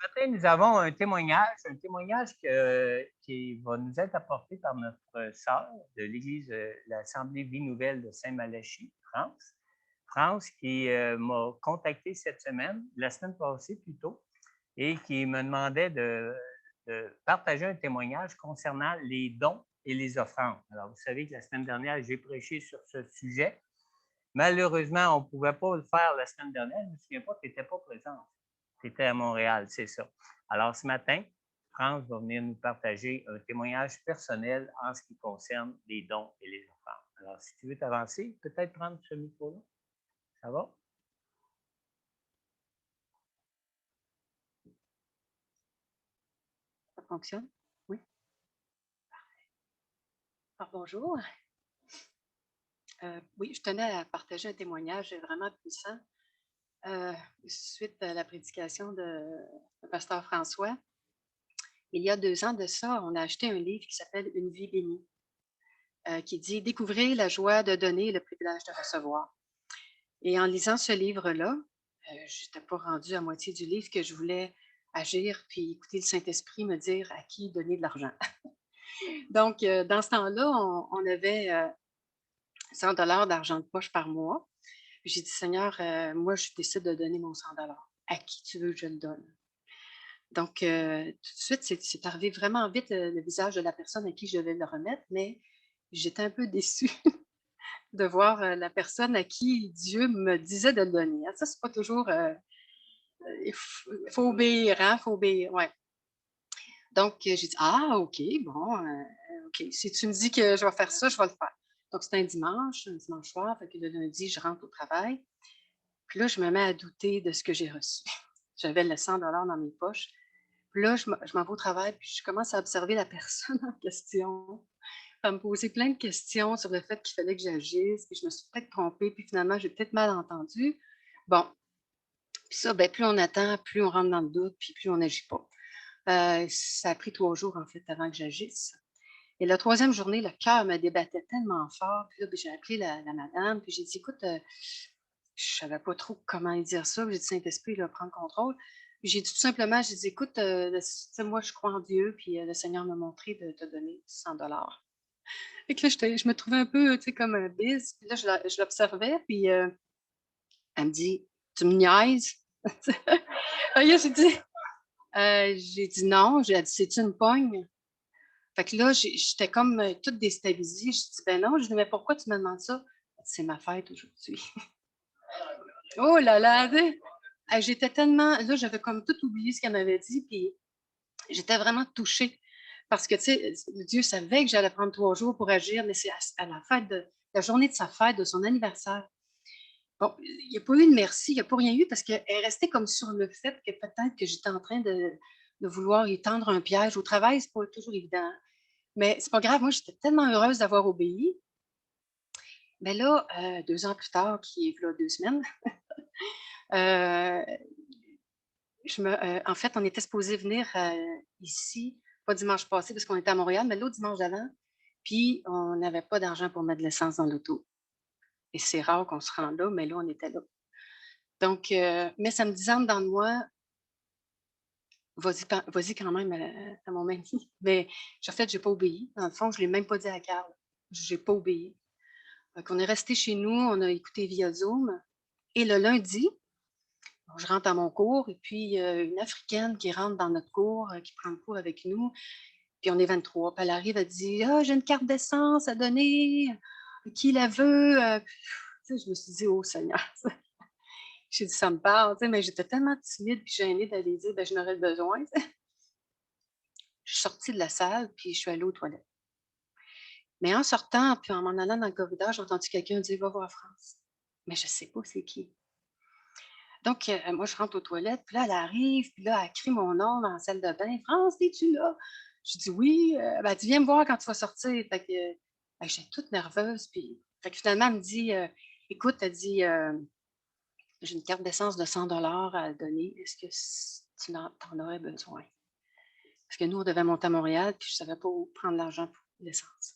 matin, nous avons un témoignage qui va nous être apporté par notre sœur de l'Église de l'Assemblée Vie Nouvelle de Saint-Malachie, France. France, qui m'a contacté cette semaine, la semaine passée plutôt, et qui me demandait de partager un témoignage concernant les dons et les offrandes. Alors, vous savez que la semaine dernière, j'ai prêché sur ce sujet. Malheureusement, on ne pouvait pas le faire la semaine dernière. Je ne me souviens pas, tu n'étais pas présente. Tu étais à Montréal, c'est ça. Alors, ce matin, France va venir nous partager un témoignage personnel en ce qui concerne les dons et les offrandes. Alors, si tu veux t'avancer, peut-être prendre ce micro-là. Ça va? Ça fonctionne? Oui. Alors, bonjour. Oui, je tenais à partager un témoignage vraiment puissant. Suite à la prédication de pasteur François, il y a 2 ans de ça, on a acheté un livre qui s'appelle Une vie bénie, qui dit Découvrez la joie de donner et le privilège de recevoir. Et en lisant ce livre-là, je n'étais pas rendue à moitié du livre que je voulais agir puis écouter le Saint-Esprit me dire à qui donner de l'argent. Donc, dans ce temps-là, on avait 100 d'argent de poche par mois. Puis j'ai dit, Seigneur, moi, je décide de donner mon 100 à qui tu veux que je le donne. Donc, tout de suite, c'est arrivé vraiment vite le visage de la personne à qui je devais le remettre, mais j'étais un peu déçue de voir la personne à qui Dieu me disait de le donner. Ça, c'est pas toujours. Il faut obéir, hein? Il faut obéir, ouais. Donc, j'ai dit, ah, OK, bon, OK. Si tu me dis que je vais faire ça, je vais le faire. Donc, c'est un dimanche soir, fait que le lundi, je rentre au travail. Puis là, je me mets à douter de ce que j'ai reçu. J'avais le 100 dans mes poches. Puis là, je m'en vais au travail, puis je commence à observer la personne en question, à me poser plein de questions sur le fait qu'il fallait que j'agisse, puis je me suis peut-être trompée, puis finalement, j'ai peut-être mal entendu. Bon, puis ça, ben, plus on attend, plus on rentre dans le doute, puis plus on n'agit pas. Ça a pris 3 jours, en fait, avant que j'agisse. Et la 3e journée, le cœur me débattait tellement fort. Puis là, ben, j'ai appelé la madame, puis j'ai dit, écoute, je savais pas trop comment dire ça. J'ai dit, Saint-Esprit, là, prends le contrôle. Puis j'ai dit tout simplement, j'ai dit, écoute, moi, je crois en Dieu, puis le Seigneur m'a montré de te donner 100 Et que là, je me trouvais un peu, comme un bise. Puis là, je l'observais, puis elle me dit, tu me niaises? Ah, là, j'ai dit non. J'ai dit, c'est-tu une pogne? Fait que là, j'étais comme toute déstabilisée. Je dis, ben non. Je dis, mais pourquoi tu me demandes ça? Elle dit, c'est ma fête aujourd'hui. Oh là là! Tu sais, j'étais tellement. Là, j'avais comme tout oublié ce qu'elle m'avait dit, puis j'étais vraiment touchée. Parce que, tu sais, Dieu savait que j'allais prendre 3 jours pour agir, mais c'est à la fête la journée de sa fête, de son anniversaire. Bon, il n'y a pas eu de merci, il n'y a pas rien eu parce qu'elle est restée comme sur le fait que peut-être que j'étais en train de vouloir y tendre un piège. Au travail, c'est pas toujours évident. Mais c'est pas grave, moi, j'étais tellement heureuse d'avoir obéi. Mais là, 2 ans plus tard, qui est là 2 semaines, heu, en fait, on était supposé venir, ici, pas dimanche passé parce qu'on était à Montréal, mais l'autre dimanche d'avant, puis on n'avait pas d'argent pour mettre de l'essence dans l'auto et c'est rare qu'on se rende là, mais là, on était là. Donc mais ça me disait en dedans de moi: vas-y quand même à mon mari. Mais en fait, j'ai pas obéi. Dans le fond, je l'ai même pas dit à Carl. J'ai pas obéi. Fait qu'on est resté chez nous, on a écouté via Zoom et le lundi, bon, je rentre à mon cours et puis une Africaine qui rentre dans notre cours, qui prend le cours avec nous, puis on est 23. Puis elle arrive, elle dit: «Ah, j'ai une carte d'essence à donner, qui la veut?» Tu sais, je me suis dit: «Oh Seigneur!» J'ai dit: «Ça me parle», tu sais, mais j'étais tellement timide puis gênée d'aller dire: «Ben, j'en aurais besoin», tu sais. Je suis sortie de la salle puis je suis allée aux toilettes. Mais en sortant, puis en m'en allant dans le corridor, j'ai entendu quelqu'un dire: «Va voir France». Mais je sais pas c'est qui. Donc moi, je rentre aux toilettes, puis là, elle arrive, puis là, elle crie mon nom dans la salle de bain: «France, es-tu là?» Je dis: «Oui», ben, elle dit: «Viens me voir quand tu vas sortir». Fait que, j'étais toute nerveuse, puis fait que finalement, elle me dit, «Écoute», elle dit, «J'ai une carte d'essence de 100 à donner. Est-ce que tu en aurais besoin?» Parce que nous, on devait monter à Montréal, puis je savais pas où prendre l'argent pour l'essence.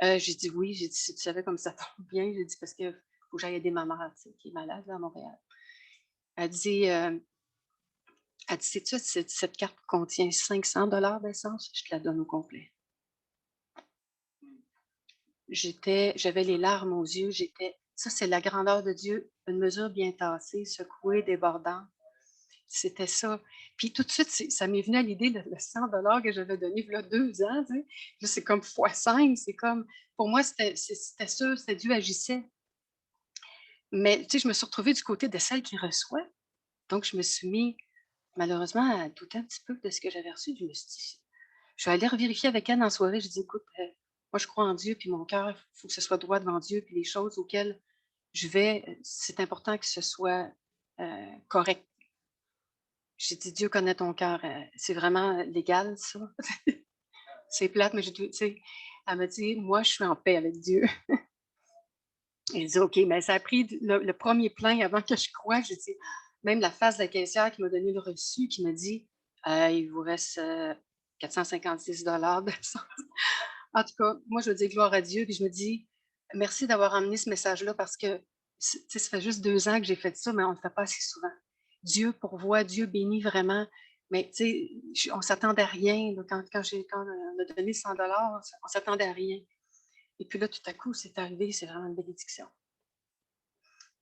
J'ai dit: «Oui», j'ai dit: «Si tu savais comme ça tombe bien», j'ai dit: «Parce que faut que j'aille aider ma mère, tu sais, qui est malade là, à Montréal». Elle dit, Elle dit: «Sais-tu, cette carte contient 500 d'essence, je te la donne au complet». J'avais les larmes aux yeux, ça, c'est la grandeur de Dieu, une mesure bien tassée, secouée, débordante. C'était ça. Puis tout de suite, ça m'est venu à l'idée le 100 que j'avais donné il y a 2 ans, tu sais. Là, c'est comme fois 5, c'est comme pour moi, c'était sûr, c'était Dieu agissait. Mais tu sais, je me suis retrouvée du côté de celle qui reçoit. Donc je me suis mis malheureusement à douter un petit peu de ce que j'avais reçu. Je suis allée revérifier avec elle en soirée. Je dis: «Écoute, moi je crois en Dieu, puis mon cœur, il faut que ce soit droit devant Dieu, puis les choses auxquelles je vais, c'est important que ce soit, correct». J'ai dit: «Dieu connaît ton cœur, c'est vraiment légal ça?» C'est plate, mais j'ai dit, tu sais, elle m'a dit: «Moi, je suis en paix avec Dieu». Elle dit: «OK», mais ça a pris le 1er plein avant que je croie. J'ai dit même la face de la caissière qui m'a donné le reçu, qui m'a dit: Il vous reste, 456 de ça». En tout cas, moi, je veux dire gloire à Dieu, puis je me dis: «Merci d'avoir amené ce message-là» parce que tu sais, ça fait juste 2 ans que j'ai fait ça, mais on ne le fait pas assez souvent. Dieu pourvoit, Dieu bénit vraiment, mais tu sais, on s'attendait à rien, là, quand on a donné 100 on s'attendait à rien. Et puis là, tout à coup, c'est arrivé, c'est vraiment une bénédiction.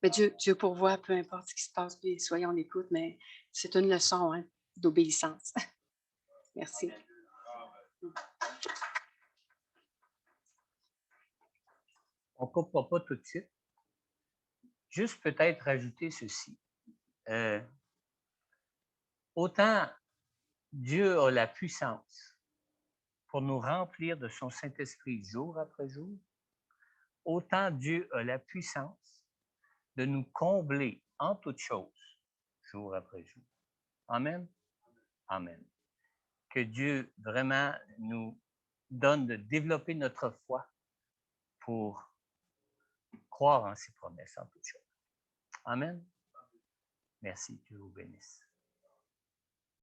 Mais Dieu pourvoit, peu importe ce qui se passe, puis soyons en écoute, mais c'est une leçon, hein, d'obéissance. Merci. On ne coupera pas tout de suite. Juste peut-être rajouter ceci. Autant Dieu a la puissance pour nous remplir de son Saint-Esprit jour après jour, autant Dieu a la puissance de nous combler en toutes choses, jour après jour. Amen? Amen. Que Dieu vraiment nous donne de développer notre foi pour croire en ses promesses en toutes choses. Amen. Merci, Dieu vous bénisse.